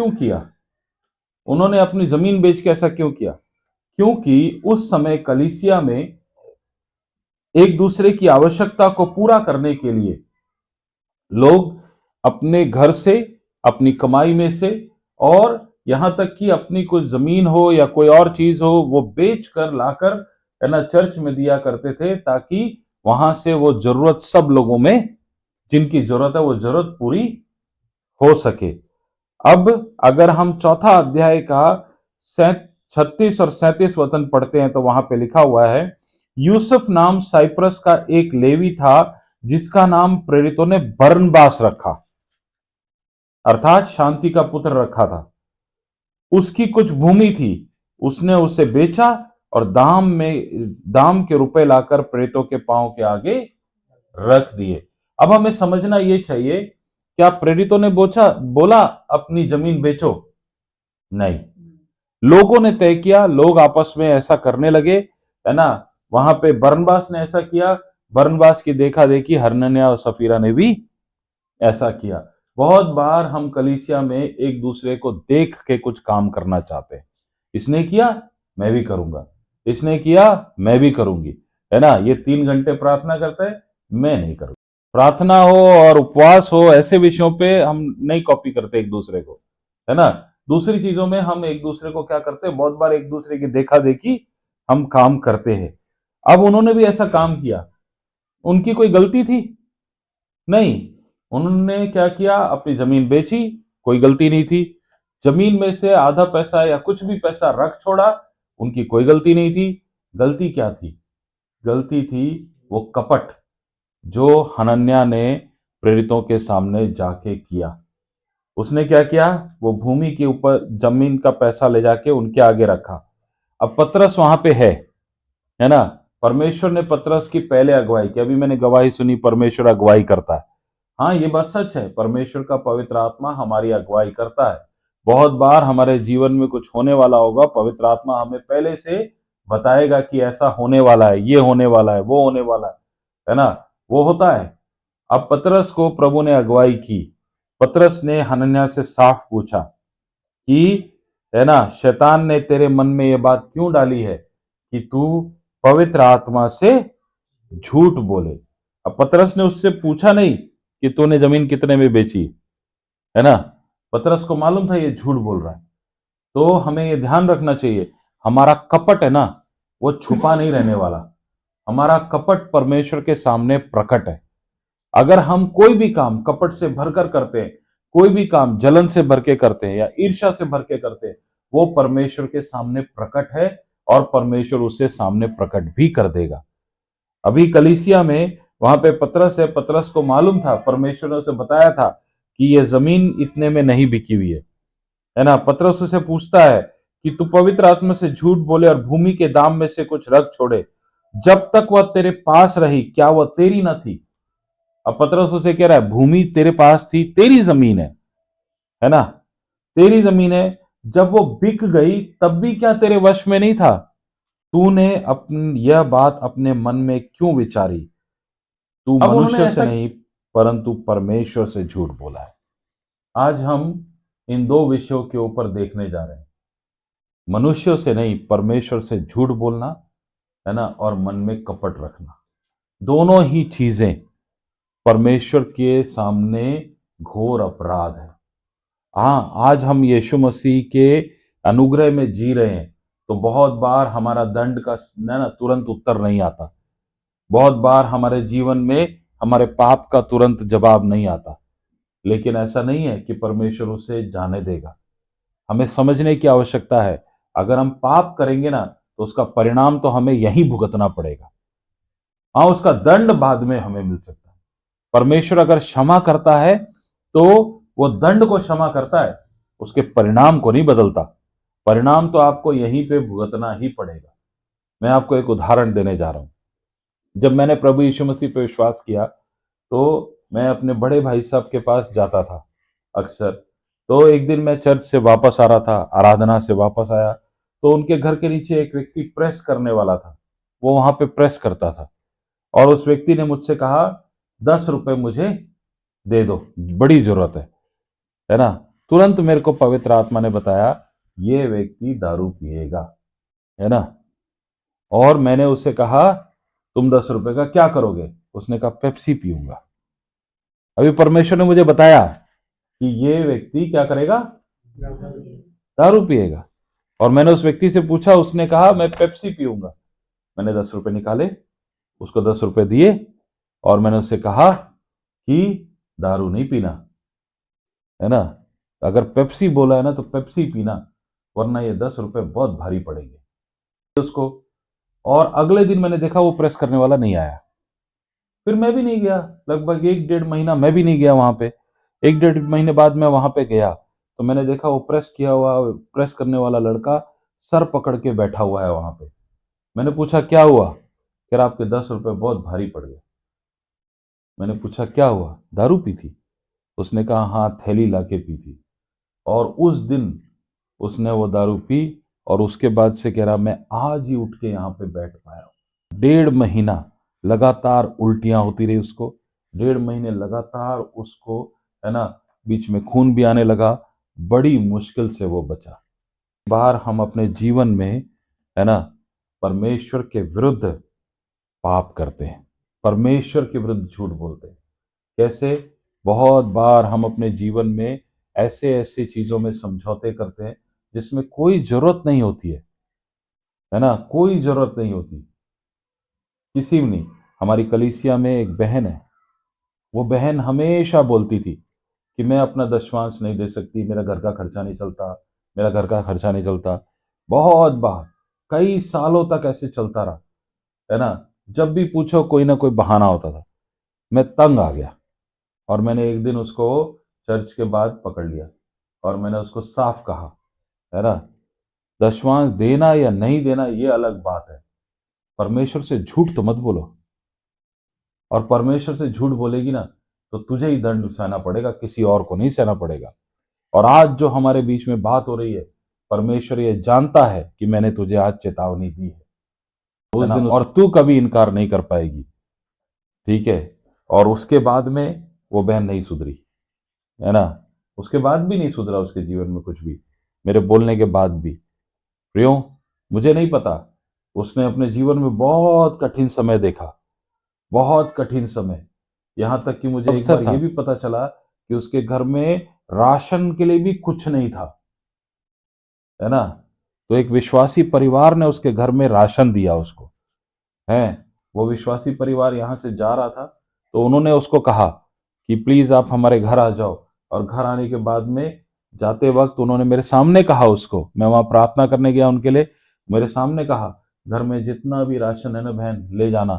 क्यों किया? उन्होंने अपनी जमीन बेच के ऐसा क्यों किया? क्योंकि उस समय कलीसिया में एक दूसरे की आवश्यकता को पूरा करने के लिए लोग अपने घर से, अपनी कमाई में से, और यहां तक कि अपनी कोई जमीन हो या कोई और चीज हो, वो बेच कर लाकर है ना चर्च में दिया करते थे, ताकि वहां से वो जरूरत सब लोगों में जिनकी जरूरत है वो जरूरत पूरी हो सके। अब अगर हम चौथा अध्याय का 36 और 37 वचन पढ़ते हैं तो वहां पे लिखा हुआ है, यूसुफ नाम साइप्रस का एक लेवी था जिसका नाम प्रेरितों ने बरनबास रखा, अर्थात शांति का पुत्र रखा था। उसकी कुछ भूमि थी, उसने उसे बेचा और दाम के रुपए लाकर प्रेरितों के पांव के आगे रख दिए। अब हमें समझना यह चाहिए, क्या प्रेरितों ने बोला अपनी जमीन बेचो? नहीं, लोगों ने तय किया, लोग आपस में ऐसा करने लगे, है ना। वहां पे बरनबास ने ऐसा किया, बरनबास की देखा देखी हनन्याह और सफीरा ने भी ऐसा किया। बहुत बार हम कलीसिया में एक दूसरे को देख के कुछ काम करना चाहते हैं। इसने किया मैं भी करूंगा, इसने किया मैं भी करूंगी, है ना। ये 3 घंटे प्रार्थना करता है, मैं नहीं करूंगा। प्रार्थना हो और उपवास हो, ऐसे विषयों पे हम नहीं कॉपी करते एक दूसरे को, है ना। दूसरी चीजों में हम एक दूसरे को क्या करते हैं, बहुत बार एक दूसरे की देखा देखी हम काम करते हैं। अब उन्होंने भी ऐसा काम किया, उनकी कोई गलती थी? नहीं। उन्होंने क्या किया, अपनी जमीन बेची, कोई गलती नहीं थी। जमीन में से आधा पैसा या कुछ भी पैसा रख छोड़ा, उनकी कोई गलती नहीं थी। गलती क्या थी? गलती थी वो कपट जो हनन्याह ने प्रेरितों के सामने जाके किया। उसने क्या किया, वो भूमि के ऊपर जमीन का पैसा ले जाके उनके आगे रखा। अब पतरस वहां पे है ना। परमेश्वर ने पतरस की पहले अगुवाई की। अभी मैंने गवाही सुनी, परमेश्वर अगुवाई करता है। हाँ, ये बात सच है, परमेश्वर का पवित्र आत्मा हमारी अगुवाई करता है। बहुत बार हमारे जीवन में कुछ होने वाला होगा, पवित्र आत्मा हमें पहले से बताएगा कि ऐसा होने वाला है, ये होने वाला है, वो होने वाला है ना। वो होता है। अब पतरस को प्रभु ने अगुवाई की। पतरस ने हनन्याह से साफ पूछा कि, है ना, शैतान ने तेरे मन में यह बात क्यों डाली है कि तू पवित्र आत्मा से झूठ बोले। अब पतरस ने उससे पूछा नहीं कि तूने जमीन कितने में बेची, है ना। पतरस को मालूम था ये झूठ बोल रहा है। तो हमें ये ध्यान रखना चाहिए, हमारा कपट है ना, वो छुपा नहीं रहने वाला। हमारा कपट परमेश्वर के सामने प्रकट है। अगर हम कोई भी काम कपट से भरकर करते हैं, कोई भी काम जलन से भर के करते हैं या ईर्ष्या से भर के करते हैं, वो परमेश्वर के सामने प्रकट है और परमेश्वर उसे सामने प्रकट भी कर देगा। अभी कलीसिया में वहां पे पतरस है, पतरस को मालूम था, परमेश्वर ने उसे बताया था कि ये जमीन इतने में नहीं बिकी हुई है ना। पतरस उसे पूछता है कि तू पवित्र आत्मा से झूठ बोले और भूमि के दाम में से कुछ रख छोड़े, जब तक वह तेरे पास रही क्या वह तेरी न थी? अब पतरस उसे कह रहा है, भूमि तेरे पास थी, तेरी जमीन है ना, तेरी जमीन है। जब वो बिक गई तब भी क्या तेरे वश में नहीं था? तूने अपनी यह बात अपने मन में क्यों विचारी? तू मनुष्य से नहीं परंतु परमेश्वर से झूठ बोला है। आज हम इन दो विषयों के ऊपर देखने जा रहे हैं, मनुष्यों से नहीं, परमेश्वर से झूठ बोलना, है ना, और मन में कपट रखना। दोनों ही चीजें परमेश्वर के सामने घोर अपराध है। हाँ, आज हम यीशु मसीह के अनुग्रह में जी रहे हैं, तो बहुत बार हमारा दंड का ना तुरंत उत्तर नहीं आता। बहुत बार हमारे जीवन में हमारे पाप का तुरंत जवाब नहीं आता। लेकिन ऐसा नहीं है कि परमेश्वर उसे जाने देगा। हमें समझने की आवश्यकता है, अगर हम पाप करेंगे ना तो उसका परिणाम तो हमें यहीं भुगतना पड़ेगा। हाँ, उसका दंड बाद में हमें मिल सकता है। परमेश्वर अगर क्षमा करता है तो वो दंड को क्षमा करता है, उसके परिणाम को नहीं बदलता। परिणाम तो आपको यहीं पे भुगतना ही पड़ेगा। मैं आपको एक उदाहरण देने जा रहा हूं। जब मैंने प्रभु यीशु मसीह पे विश्वास किया तो मैं अपने बड़े भाई साहब के पास जाता था अक्सर। तो एक दिन मैं चर्च से वापस आ रहा था, आराधना से वापस आया, तो उनके घर के नीचे एक व्यक्ति प्रेस करने वाला था। वो वहां पे प्रेस करता था और उस व्यक्ति ने मुझसे कहा, 10 रुपए मुझे दे दो, बड़ी जरूरत है ना। तुरंत मेरे को पवित्र आत्मा ने बताया ये व्यक्ति दारू पिएगा, है ना। और मैंने उससे कहा तुम 10 रुपए का क्या करोगे? उसने कहा पेप्सी पीऊंगा। अभी परमेश्वर ने मुझे बताया कि ये व्यक्ति क्या करेगा? दारू पिएगा। और मैंने उस व्यक्ति से पूछा, उसने कहा मैं पेप्सी पीऊंगा। मैंने 10 रुपए निकाले, उसको 10 रुपए दिए और मैंने उससे कहा कि दारू नहीं पीना, है ना। अगर पेप्सी बोला है ना तो पेप्सी पीना, वरना ये 10 रुपए बहुत भारी पड़ेंगे उसको। और अगले दिन मैंने देखा वो प्रेस करने वाला नहीं आया। फिर मैं भी नहीं गया, लगभग 1-1.5 महीना मैं भी नहीं गया वहां पे। 1-1.5 महीने बाद मैं वहां पे गया तो मैंने देखा वो प्रेस किया हुआ, प्रेस करने वाला लड़का सर पकड़ के बैठा हुआ है वहां पे। मैंने पूछा क्या हुआ? कह रहा आपके 10 रुपए बहुत भारी पड़ गए। मैंने पूछा क्या हुआ? दारू पी थी? उसने कहा हाँ, थैली लाके पी थी। और उस दिन उसने वो दारू पी और उसके बाद से कह रहा मैं आज ही उठ के यहाँ पे बैठ पाया हूं। 1.5 महीना लगातार उल्टियां होती रही उसको, 1.5 महीने लगातार उसको, है ना, बीच में खून भी आने लगा। बड़ी मुश्किल से वो बचा। बार हम अपने जीवन में, है ना, परमेश्वर के विरुद्ध पाप करते हैं, परमेश्वर के विरुद्ध झूठ बोलते हैं। कैसे? बहुत बार हम अपने जीवन में ऐसे ऐसी चीजों में समझौते करते हैं जिसमें कोई जरूरत नहीं होती है ना, कोई जरूरत नहीं होती किसी में नहीं। हमारी कलीसिया में एक बहन है, वो बहन हमेशा बोलती थी कि मैं अपना दशमांश नहीं दे सकती, मेरा घर का खर्चा नहीं चलता, मेरा घर का खर्चा नहीं चलता। बहुत बार, कई सालों तक ऐसे चलता रहा, है ना। जब भी पूछो कोई ना कोई बहाना होता था। मैं तंग आ गया और मैंने एक दिन उसको चर्च के बाद पकड़ लिया और मैंने उसको साफ कहा, है ना, दशमांश देना या नहीं देना ये अलग बात है, परमेश्वर से झूठ तो मत बोलो। और परमेश्वर से झूठ बोलेगी ना तो तुझे ही दंड सहना पड़ेगा, किसी और को नहीं सहना पड़ेगा। और आज जो हमारे बीच में बात हो रही है, परमेश्वर ये जानता है कि मैंने तुझे आज चेतावनी दी है उस दिन, और तू कभी इनकार नहीं कर पाएगी, ठीक है। और उसके बाद में वो बहन नहीं सुधरी, है ना। उसके बाद भी नहीं सुधरा उसके जीवन में कुछ भी, मेरे बोलने के बाद भी। क्यों? मुझे नहीं पता। उसने अपने जीवन में बहुत कठिन समय देखा, बहुत कठिन समय। यहां तक कि मुझे एक बार ये भी पता चला कि उसके घर में राशन के लिए भी कुछ नहीं था, है ना। तो एक विश्वासी परिवार ने उसके घर में राशन दिया उसको, है। वो विश्वासी परिवार यहां से जा रहा था तो उन्होंने उसको कहा कि प्लीज आप हमारे घर आ जाओ। और घर आने के बाद में जाते वक्त उन्होंने मेरे सामने कहा उसको, मैं वहां प्रार्थना करने गया उनके लिए, मेरे सामने कहा घर में जितना भी राशन है ना बहन ले जाना,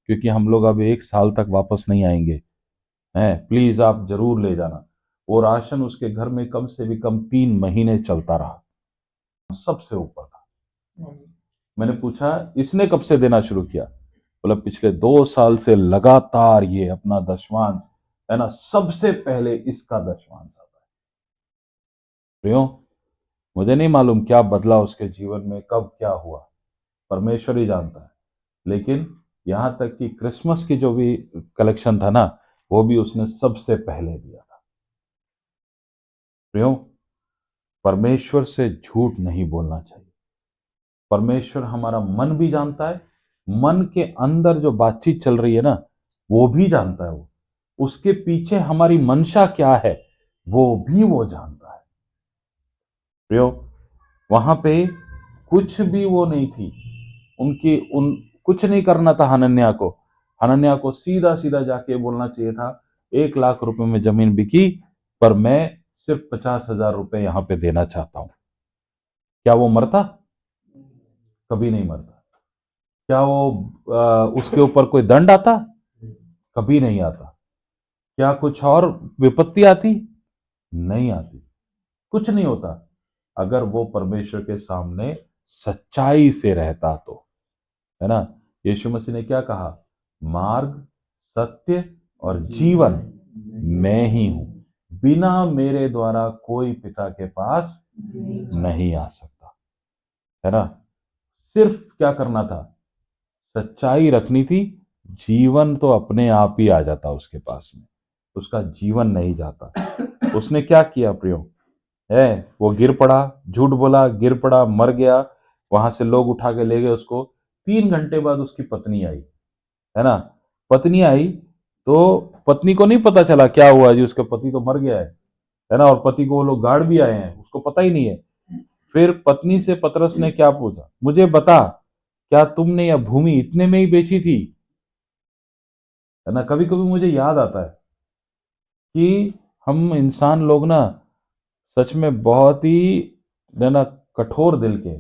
क्योंकि हम लोग अब 1 साल तक वापस नहीं आएंगे, हैं, प्लीज आप जरूर ले जाना। वो राशन उसके घर में कम से भी कम 3 महीने चलता रहा, सबसे ऊपर था। मैंने पूछा इसने कब से देना शुरू किया? बोला पिछले 2 साल से लगातार ये अपना दशमांश, है ना, सबसे पहले इसका दशमांश आता है। क्यों? मुझे नहीं मालूम क्या बदला उसके जीवन में, कब क्या हुआ, परमेश्वर ही जानता है। लेकिन यहां तक कि क्रिसमस की जो भी कलेक्शन था ना, वो भी उसने सबसे पहले दिया था। क्यों? परमेश्वर से झूठ नहीं बोलना चाहिए। परमेश्वर हमारा मन भी जानता है, मन के अंदर जो बातचीत चल रही है ना वो भी जानता है। वो उसके पीछे हमारी मंशा क्या है वो भी वो जानता है। प्रियो, वहां पे कुछ भी वो नहीं थी, उनकी उन कुछ नहीं करना था हनन्या को। हनन्या को सीधा सीधा जाके बोलना चाहिए था 1 लाख रुपए में जमीन बिकी, पर मैं सिर्फ 50,000 रुपए यहां पे देना चाहता हूं। क्या वो मरता? कभी नहीं मरता। क्या वो उसके ऊपर कोई दंड आता? कभी नहीं आता। क्या कुछ और विपत्ति आती? नहीं आती। कुछ नहीं होता अगर वो परमेश्वर के सामने सच्चाई से रहता तो, है ना। यीशु मसीह ने क्या कहा? मार्ग, सत्य और जीवन मैं ही हूं, बिना मेरे द्वारा कोई पिता के पास नहीं आ सकता, है ना। सिर्फ क्या करना था? सच्चाई रखनी थी, जीवन तो अपने आप ही आ जाता उसके पास में, उसका जीवन नहीं जाता। उसने क्या किया प्रियो? है। वो गिर पड़ा, झूठ बोला, गिर पड़ा, मर गया। वहां से लोग उठा के ले गए उसको। 3 घंटे बाद उसकी पत्नी आई, है ना। पत्नी आई तो पत्नी को नहीं पता चला क्या हुआ जी, उसका पति तो मर गया है ना। और पति को वो लोग गार्ड भी आए हैं, उसको पता ही नहीं है। फिर पत्नी से पतरस ने क्या पूछा, मुझे बता, क्या तुमने यह भूमि इतने में ही बेची थी? है ना। कभी कभी मुझे याद आता है कि हम इंसान लोग ना सच में बहुत ही, है ना, कठोर दिल के।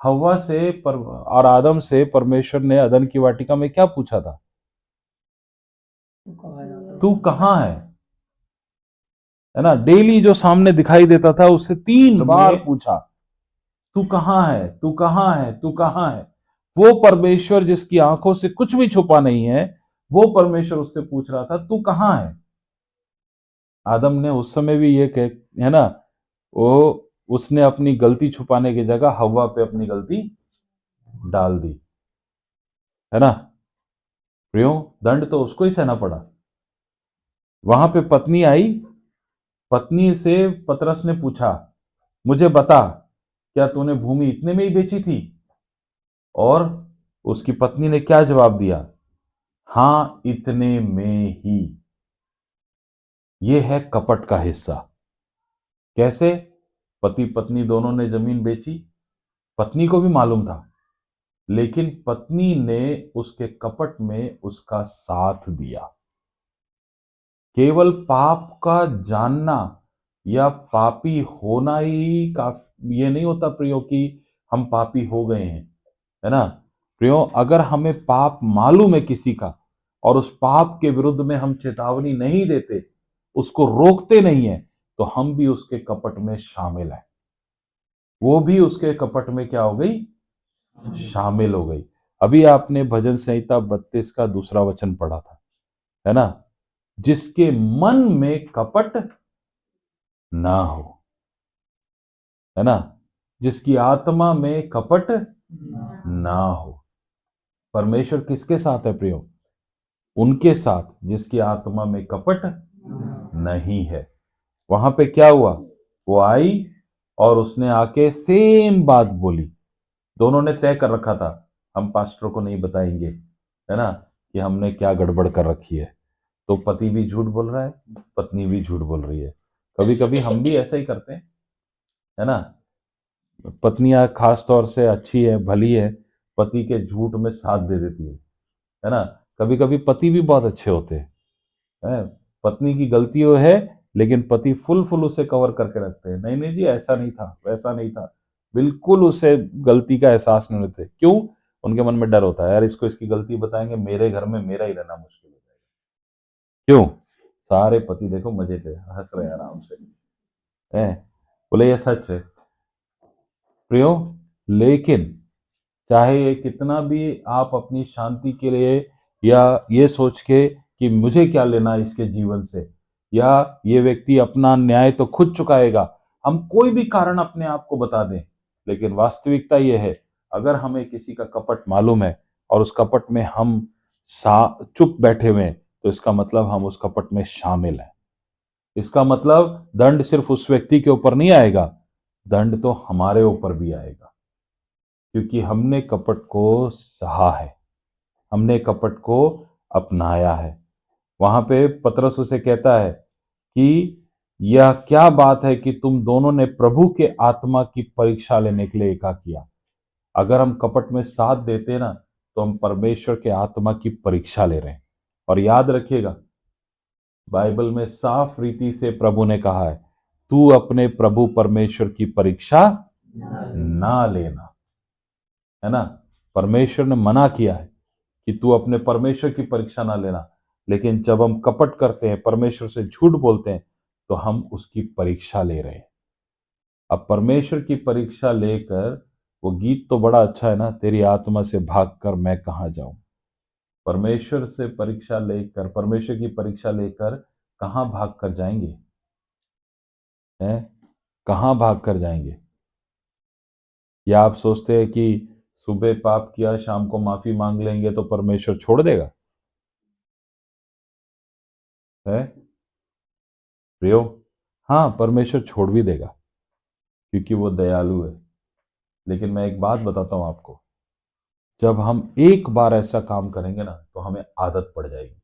हव्वा से और आदम से परमेश्वर ने अदन की वाटिका में क्या पूछा था? तू कहाँ है ना। डेली जो सामने दिखाई देता था उससे 3 बार पूछा, तू कहाँ है, तू कहाँ है, तू कहाँ है। वो परमेश्वर जिसकी आंखों से कुछ भी छुपा नहीं है, वो परमेश्वर उससे पूछ रहा था, तू कहाँ है। आदम ने उस समय भी ये कह, है ना, वो उसने अपनी गलती छुपाने की जगह हव्वा पे अपनी गलती डाल दी, है ना। प्रियो, दंड तो उसको ही सहना पड़ा। वहां पे पत्नी आई, पत्नी से पतरस ने पूछा, मुझे बता, क्या तूने भूमि इतने में ही बेची थी? और उसकी पत्नी ने क्या जवाब दिया? हां, इतने में ही। यह है कपट का हिस्सा। कैसे? पति पत्नी दोनों ने जमीन बेची, पत्नी को भी मालूम था, लेकिन पत्नी ने उसके कपट में उसका साथ दिया। केवल पाप का जानना या पापी होना ही का ये नहीं होता प्रियो कि हम पापी हो गए हैं, है ना। प्रियो, अगर हमें पाप मालूम है किसी का और उस पाप के विरुद्ध में हम चेतावनी नहीं देते, उसको रोकते नहीं है, तो हम भी उसके कपट में शामिल हैं। वो भी उसके कपट में क्या हो गई? शामिल हो गई। अभी आपने भजन संहिता 32 का दूसरा वचन पढ़ा था, है ना। जिसके मन में कपट ना हो, है ना, जिसकी आत्मा में कपट ना हो। परमेश्वर किसके साथ है प्रियो? उनके साथ जिसकी आत्मा में कपट नहीं है। वहां पे क्या हुआ? वो आई और उसने आके सेम बात बोली। दोनों ने तय कर रखा था, हम पास्टर को नहीं बताएंगे, है ना, कि हमने क्या गड़बड़ कर रखी है। तो पति भी झूठ बोल रहा है, पत्नी भी झूठ बोल रही है। कभी कभी हम भी ऐसा ही करते हैं, है ना। पत्नियां खास तौर से अच्छी है, भली है, पति के झूठ में साथ दे देती है ना। कभी कभी पति भी बहुत अच्छे होते हैं, हैं? पत्नी की गलती वो है, लेकिन पति फुल फुल उसे कवर करके रखते हैं, नहीं नहीं जी ऐसा नहीं था, वैसा नहीं था। बिल्कुल उसे गलती का एहसास नहीं होते। क्यों? उनके मन में डर होता है, यार इसको इसकी गलती बताएंगे, मेरे घर में मेरा ही रहना मुश्किल हो जाएगा। क्यों? सारे पति देखो मजे थे, हंस रहे हैं आराम से, हैं? बोले ये सच है प्रियो। लेकिन चाहे ये कितना भी आप अपनी शांति के लिए या ये सोच के कि मुझे क्या लेना इसके जीवन से, या ये व्यक्ति अपना न्याय तो खुद चुकाएगा, हम कोई भी कारण अपने आप को बता दें, लेकिन वास्तविकता यह है, अगर हमें किसी का कपट मालूम है और उस कपट में हम चुप बैठे हुए हैं, तो इसका मतलब हम उस कपट में शामिल हैं। इसका मतलब दंड सिर्फ उस व्यक्ति के ऊपर नहीं आएगा, दंड तो हमारे ऊपर भी आएगा, क्योंकि हमने कपट को सहा है, हमने कपट को अपनाया है। वहां पे पतरस उसे कहता है कि यह क्या बात है कि तुम दोनों ने प्रभु के आत्मा की परीक्षा लेने के लिए एका किया। अगर हम कपट में साथ देते ना, तो हम परमेश्वर के आत्मा की परीक्षा ले रहे हैं। और याद रखिएगा, बाइबल में साफ रीति से प्रभु ने कहा है, तू अपने प्रभु परमेश्वर की परीक्षा ना लेना, है ना। परमेश्वर ने मना किया है कि तू अपने परमेश्वर की परीक्षा ना लेना। लेकिन जब हम कपट करते हैं, परमेश्वर से झूठ बोलते हैं, तो हम उसकी परीक्षा ले रहे हैं। अब परमेश्वर की परीक्षा लेकर, वो गीत तो बड़ा अच्छा है ना, तेरी आत्मा से भागकर मैं कहां जाऊं। परमेश्वर से परीक्षा लेकर, परमेश्वर की परीक्षा लेकर कहां भाग कर जाएंगे? हैं? कहां भाग कर जाएंगे? या आप सोचते हैं कि सुबह पाप किया, शाम को माफी मांग लेंगे तो परमेश्वर छोड़ देगा? है प्रियो, हाँ, परमेश्वर छोड़ भी देगा क्योंकि वो दयालु है। लेकिन मैं एक बात बताता हूं आपको, जब हम एक बार ऐसा काम करेंगे ना तो हमें आदत पड़ जाएगी,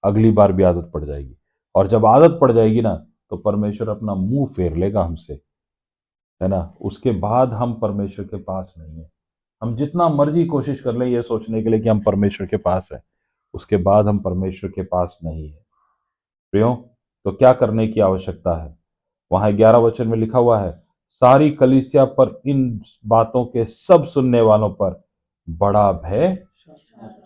अगली बार भी आदत पड़ जाएगी। और जब आदत पड़ जाएगी ना तो परमेश्वर अपना मुंह फेर लेगा हमसे, है ना। उसके बाद हम परमेश्वर के पास नहीं है। हम जितना मर्जी कोशिश कर लें ये सोचने के लिए कि हम परमेश्वर के पास है, उसके बाद हम परमेश्वर के पास नहीं है। प्रियो, तो क्या करने की आवश्यकता है? वहां 11 वचन में लिखा हुआ है, सारी कलीसिया पर इन बातों के सब सुनने वालों पर बड़ा भय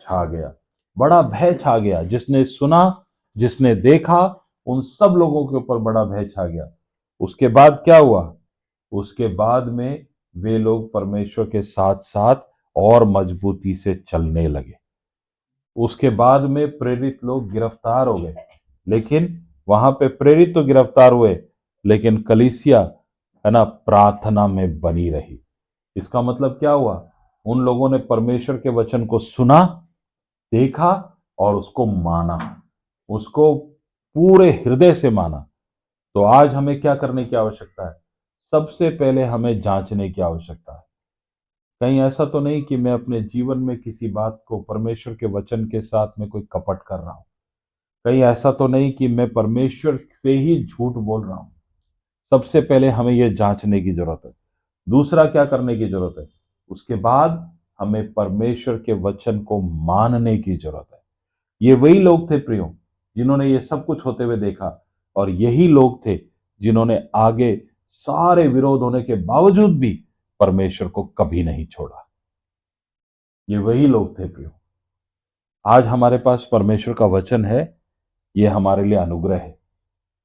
छा गया। बड़ा भय छा गया। जिसने सुना, जिसने देखा, उन सब लोगों के ऊपर बड़ा भय छा गया। उसके बाद क्या हुआ? उसके बाद में वे लोग परमेश्वर के साथ साथ और मजबूती से चलने लगे। उसके बाद में प्रेरित लोग गिरफ्तार हो गए, लेकिन वहां पे प्रेरित तो गिरफ्तार हुए, लेकिन कलीसिया, है ना, प्रार्थना में बनी रही। इसका मतलब क्या हुआ? उन लोगों ने परमेश्वर के वचन को सुना, देखा और उसको माना, उसको पूरे हृदय से माना। तो आज हमें क्या करने की आवश्यकता है? सबसे पहले हमें जांचने की आवश्यकता है। कहीं ऐसा तो नहीं कि मैं अपने जीवन में किसी बात को परमेश्वर के वचन के साथ में कोई कपट कर रहा हूं? कहीं ऐसा तो नहीं कि मैं परमेश्वर से ही झूठ बोल रहा हूं? सबसे पहले हमें यह जांचने की जरूरत है। दूसरा क्या करने की जरूरत है? उसके बाद हमें परमेश्वर के वचन को मानने की जरूरत है। ये वही लोग थे प्रियो, जिन्होंने ये सब कुछ होते हुए देखा, और यही लोग थे जिन्होंने आगे सारे विरोध होने के बावजूद भी परमेश्वर को कभी नहीं छोड़ा। ये वही लोग थे प्रियो। आज हमारे पास परमेश्वर का वचन है। ये हमारे लिए अनुग्रह है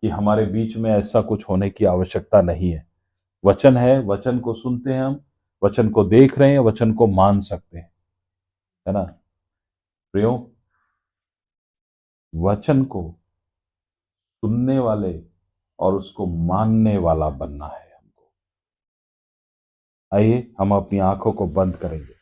कि हमारे बीच में ऐसा कुछ होने की आवश्यकता नहीं है। वचन है, वचन को सुनते हैं हम, वचन को देख रहे हैं, वचन को मान सकते हैं, है ना। प्रियो, वचन को सुनने वाले और उसको मानने वाला बनना है हमको। आइए हम अपनी आंखों को बंद करेंगे।